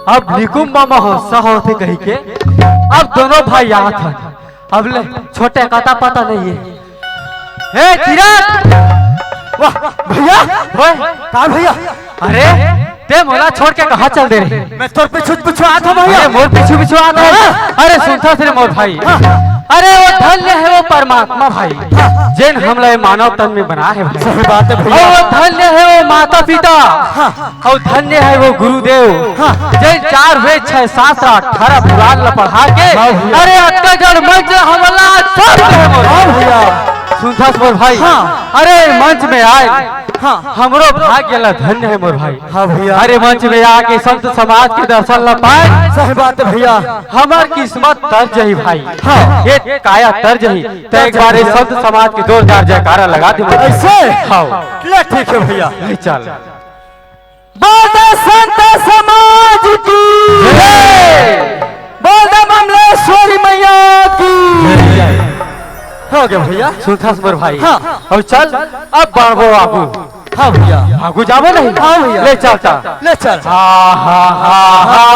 अब निकुम मामा हो सहो थे कहीं के। अब दोनों भाई यहाँ था। अब ले छोटे का पता नहीं है। हे किरण, वाह भैया, कहाँ भैया? अरे ते मोला छोड़ के कहाँ चल दे रहे? मैं तोर पीछू आता भैया। मोर पीछू आता है। अरे सुनता थे मोर भाई। अरे वो धन्य है वो परमात्मा भाई, जिन हम लोग मानव तन में बना है। सही बात है भैया। वो धन्य है वो माता पिता, और धन्य है वो गुरुदेव, जिन 4 वेद 6 शास्त्र 18 पुराण ल पढ़ा के अरे अक्का जड़ मंच हमला सब भैया सुनता मोर भाई। अरे मंच में आए हमरो भाग्य ला धन्य है मोर भाई। हाँ भैया। अरे मंच में आके संत समाज के दर्शन ला पाए। सही बात है भैया। हमार किस्मत तर्ज ही भाई। हाँ ये काया तर्ज ही। तो एक बार संत समाज के 2000 जयकारा लगा दे ऐसे। हाँ ठीक है भैया। चल बोल संत समाज की बोल ममलेश्वरी मैया की। हो गया भैया सुनथास मोर भाई। हाँ अब चल अब बढ़ो आगू। हाँ भैया आगू जाबो नहीं। हाँ भैया ले चल ले चल। हाँ हाँ हाँ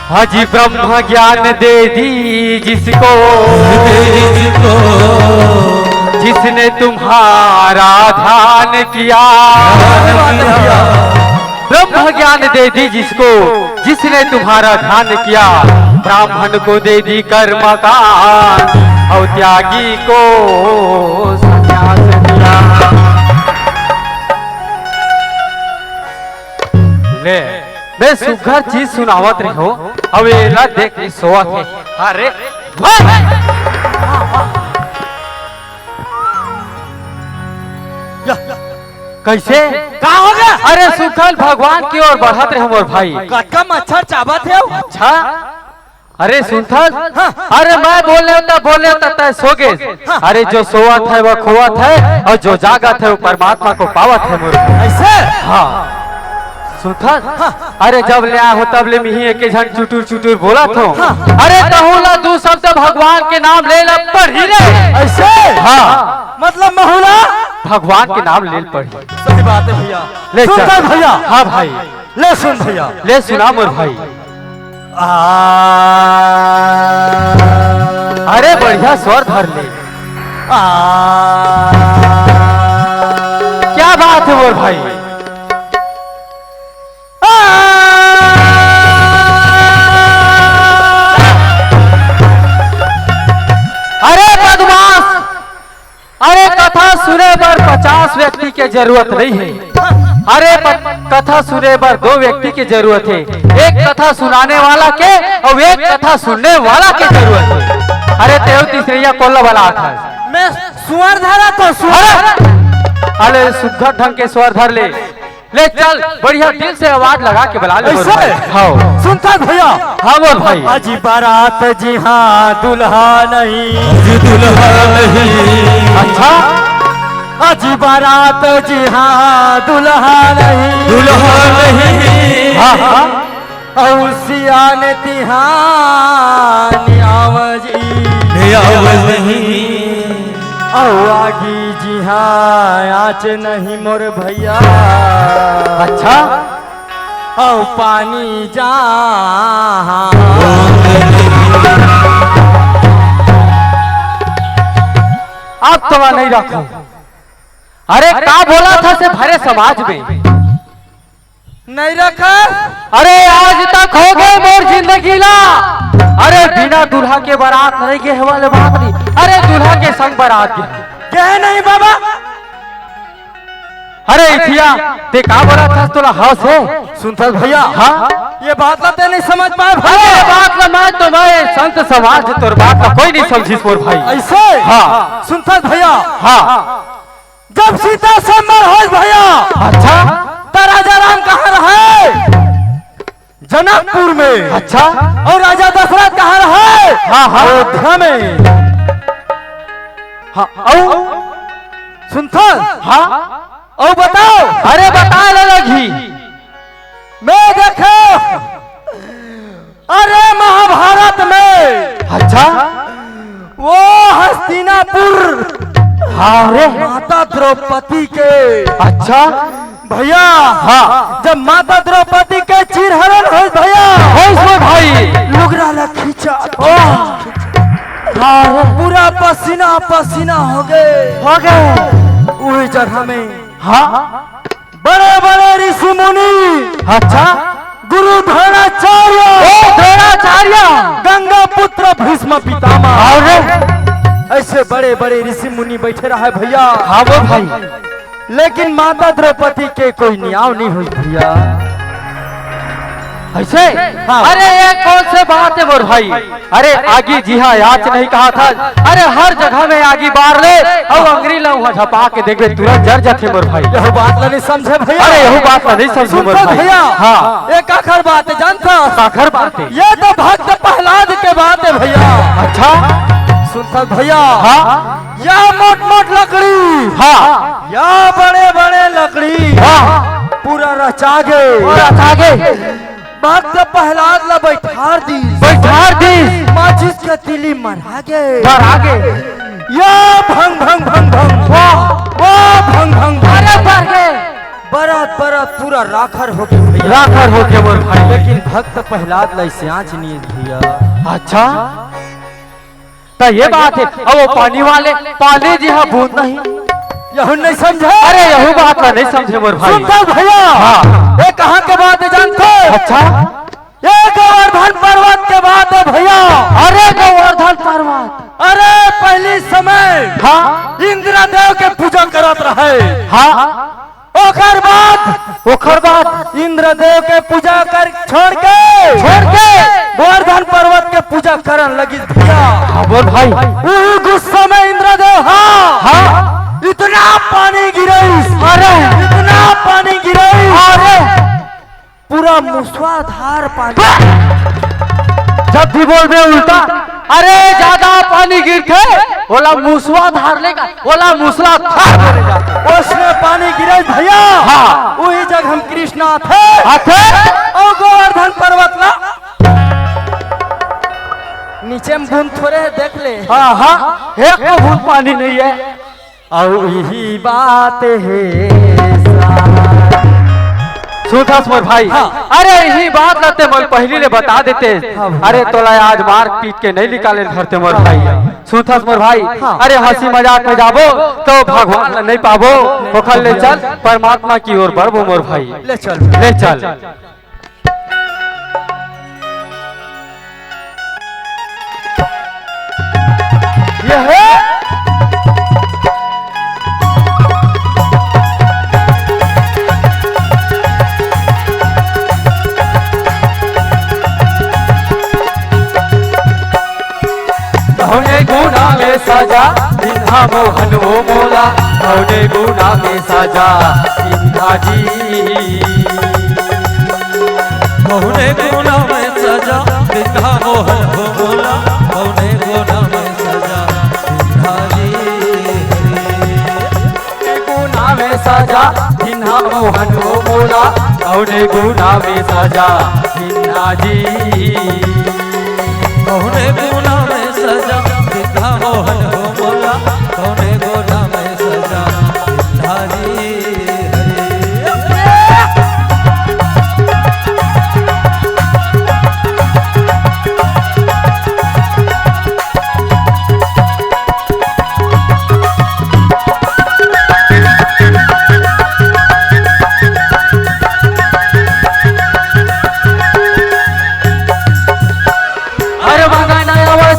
हाजी ब्रह्म ज्ञान दे दी जिसको, जिसने तुम्हारा ध्यान किया। ब्रह्म ज्ञान दे दी जिसको, जिसने तुम्हारा ध्यान किया। ब्राह्मण को दे दी कर्म कांड, और त्यागी को संन्यास दिया। ले मैं सुघर चीज सुनावत रही हो। अब एला देख सोवत है। अरे कैसे का हो गया? अरे सुखल भगवान की ओर बढ़त रहे मोर भाई। कटका मच्छर चाबत है। अच्छा अरे सुनथल। अरे मैं बोले तय सोगे। अरे जो सोवत है वो खोवत है, और जो जागत है वो परमात्मा को पावत है मोर ऐसे। हाँ सुनथल। अरे जब ले हो तब ले मिही एक झन चुटुर चुटुर बोला था। अरे कहूला 2 शब्द भगवान के नाम ले ला पढ़ी रे ऐसे। हाँ मतलब महुला भगवान के नाम ले पढ़ी। सही बात है भैया। ले सुन भैया। हाँ भाई ले सुन भैया। ले सुना मोर भाई। अरे बढ़िया स्वर धर ले। क्या बात है मोर भाई। अरे कथा सुने पर 50 व्यक्ति की जरूरत नहीं है। अरे कथा सुने पर 2 व्यक्ति की जरूरत है। एक कथा सुनाने वाला के और एक कथा सुनने वाला की जरूरत है। अरे तेव तीसरिया कोल्ला वाला था। मैं स्वर धरा तो स्वर। अरे सुघर ढंग के स्वर धर ले चल बढ़िया दिल से आवाज लगा के बुला ले। हाँ सुनता भैया। हाँ बोल भाई। अजी बारात जी हाँ दुल्हा नहीं, दुल्हा नहीं। अच्छा अजी बारात जी हाँ दुल्हा नहीं, दुल्हा नहीं। हाँ और सियान तिहान आवाज नहीं, आगी जी हाँ आँच नहीं मोर भैया। अच्छा औ पानी जा अब तो नहीं रखो। अरे क्या बोला था से भरे समाज में नहीं रखा। अरे आज तक हो गए मोर जिंदगी ला। अरे बिना दूल्हा के बारात नहीं गए वाले बात नहीं। अरे दूल्हा के संग बारात गए नहीं बाबा। अरे इथिया ते का बोला था तोला हौस है सुनता भैया। हाँ ये बात ला ते नहीं समझ पाए भाई। अरे बात ला मैं तो मैं संत समाज तोर बात ला कोई नहीं समझिस मोर भाई ऐसे। हाँ सुनता भैया। हाँ जब सीता संबर हो भैया। अच्छा राजा राम कहाँ रहे जनकपुर में। अच्छा। और राजा दशरथ कहाँ रहे? हाँ हाँ अयोध्या में। हाँ सुनता? हाँ और बताओ। अरे बता लगी मैं देखो अरे महाभारत में। अच्छा। वो हस्तिनापुर अरे माता द्रौपदी के। अच्छा भैया हाँ जब माता द्रौपदी के चिरहरण हो भैया हो भाई लुगरा ला खींचा पूरा पसीना पसीना हो गए वही जगह में। हाँ बड़े बड़े ऋषि मुनि। अच्छा। गुरु द्रोणाचार्य गंगा पुत्र भीष्म पितामह अरे ऐसे बड़े बड़े ऋषि मुनि बैठे रहे भैया। हाँ वो भाई लेकिन माता द्रौपदी के कोई न्याय नहीं हुई भैया। ऐसे हाँ। अरे ये कौन से बात है मोर भाई? अरे आगी जी हाँ याच नहीं कहा था। अरे हर जगह में आगी बार ले और अंगरी लौहा झपा के देखे तुरंत जर जाते मोर भाई। यह बात नहीं समझे भैया। अरे यह बात नहीं समझे मोर भाई। भैया हाँ एक आखिर बात है जानता? आखिर बात है ये तो भक्त प्रहलाद के बात है भैया। अच्छा सुनता भैया? हाँ या मोट मोट लकड़ी हाँ या बड़े बड़े लकड़ी हाँ पूरा रचा गए आगे भक्त प्रहलाद ला बैठार दी माचिस के तिली मरा गए आगे या भंग भंग भंग भंग वाह भंग भंग अरे बढ़ गए बरात बरात पूरा राखर हो गए भैया। राखर हो के मोर भाई। लेकिन भक्त प्रहलाद ला सियाच नहीं भैया। अच्छा तो ये बात है। अब वो पानी वाले पाले जी हाँ बूंद नहीं यह नहीं समझे? अरे यही बात नहीं समझे मोर भाई। सुनता भैया? हाँ। ये कहाँ के बात है जानते? अच्छा ये गोवर्धन पर्वत के बात है भैया। अरे गोवर्धन पर्वत। अरे पहले समय हाँ इंद्रदेव के पूजा करत रहे। हाँ ओकर बाद इंद्रदेव के पूजा कर छोड़ के गोवर्धन पर्वत के पूजा करन लगी भैया। हाँ बोल भाई। वही गुस्सा में इंद्रदेव हाँ इतना पानी गिराई। अरे इतना पानी गिराई अरे पूरा मूसलाधार पानी। जब भी बोल रहे उल्टा। अरे ज्यादा पानी गिर के बोला मूसवा धार लेगा बोला मूसला धार बोलेगा। उसने पानी गिराई भैया। हाँ वही जगह हम कृष्णा थे और गोवर्धन पर्वत ला नीचे में बूंद थोड़े देख ले। हाँ हाँ एक तो बूंद पानी नहीं है। और यही बात है सुनथास मोर भाई। हाँ। अरे यही बात लाते मोर पहली ले बता देते। हाँ। अरे तोला आज मार पीट के नहीं निकाले धरते मोर भाई। सुनथास मोर भाई। हाँ। अरे हंसी मजाक में जाबो तो भगवान नहीं पाबो ओखल ले चल परमात्मा की ओर बढ़बो मोर भाई। ले चल ले चल। यह है गुना में सजा सिंहा मोहन वो मोला कौने गुना में सजा सिंहा जी कौने गुना में सजा सिंहा मोहन वो मोला कौने गुना में सजा सिंहा जी गुना में सजा सिंहा मोहन वो मोला कौने गुना में सजा सिंहा जी कौने गुना में सजा सिंहा मोहन वो मोला कौने गुना में सजा सिंहा जी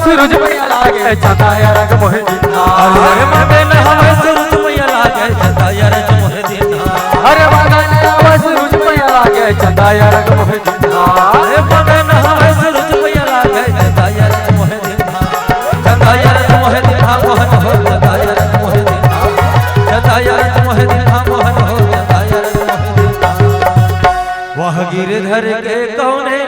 सूरज मैया लागे चंदाया रंग मोहे दीना हरे मगन हमें सूरज मैया लागे चंदाया रंग मोहे दीना हरे मगन हमें सूरज मैया लागे चंदाया रंग मोहे दीना हरे मगन हमें सूरज मैया लागे चंदाया रंग मोहे दीना चंदाया रंग मोहे दीना मोहन हो चंदाया रंग मोहे दीना चंदाया रंग मोहे दीना मोहन हो चंदाया रंग मोहे दीना वह गिरधर के कौने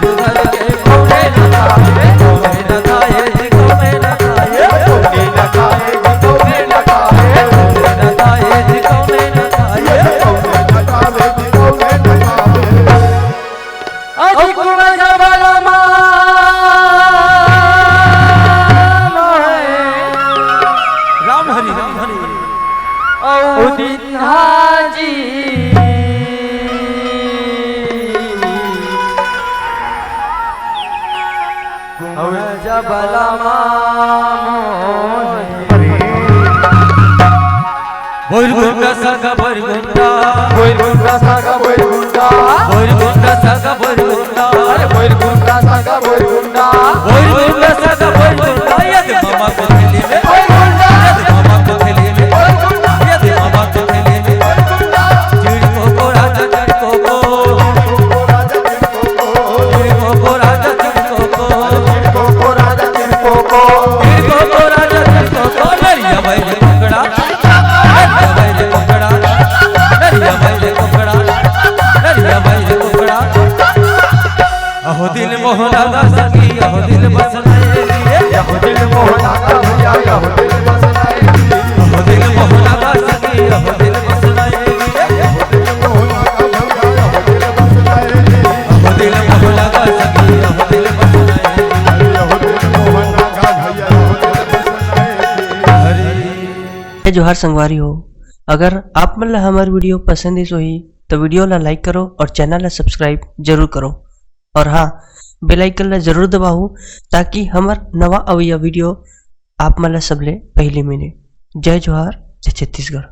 गिरधर के कौने न खाए कौने न खाए जी कौने न खाए कौने न खाए जी कौने न खाए कौने न खाए जी कौने न खाए अजी कुआं जबला राम हरि ओ दिन हाजी कुआं जबला बोरगुंडा सागा बोरगुंडा बोरगुंडा सागा बोरगुंडा बोरगुंडा सागा बोरगुंडा अरे बोरगुंडा सागा बोरगुंडा बोरगुंडा सागा बोरगुंडा यद मामा को खेली में बोरगुंडा यद मामा को खेली में बोरगुंडा यद मामा को खेली में बोरगुंडा चिड़को को राजा चिड़को को चिड़को को राजा चिड़को को चिड़को को राजा चिड़को को चिड़को को राजा चिड़को को नरिया बैले कुकड़ा नरिया बैले कुकड़ा नरिया बैले कुकड़ा नरिया बैले कुकड़ा अहो दिल मोहना दा सखी अहो दिल बसनाए यह दिल मोहना का भैया यह दिल बसनाए अहो दिल मोहना दा सखी अहो दिल बसनाए अहो दिल मोहना दा सखी अहो दिल बसनाए जय जोहार संगवारी हो। अगर आप मन ला हमार वीडियो पसंद ही तो वीडियो ला लाइक करो और चैनल ला सब्सक्राइब जरूर करो और हाँ बेल आइकन ला जरूर दबाओ ताकि हमार नवा अवैया वीडियो आप मन ला सबले पहले मिले। जय जोहार जय छत्तीसगढ़।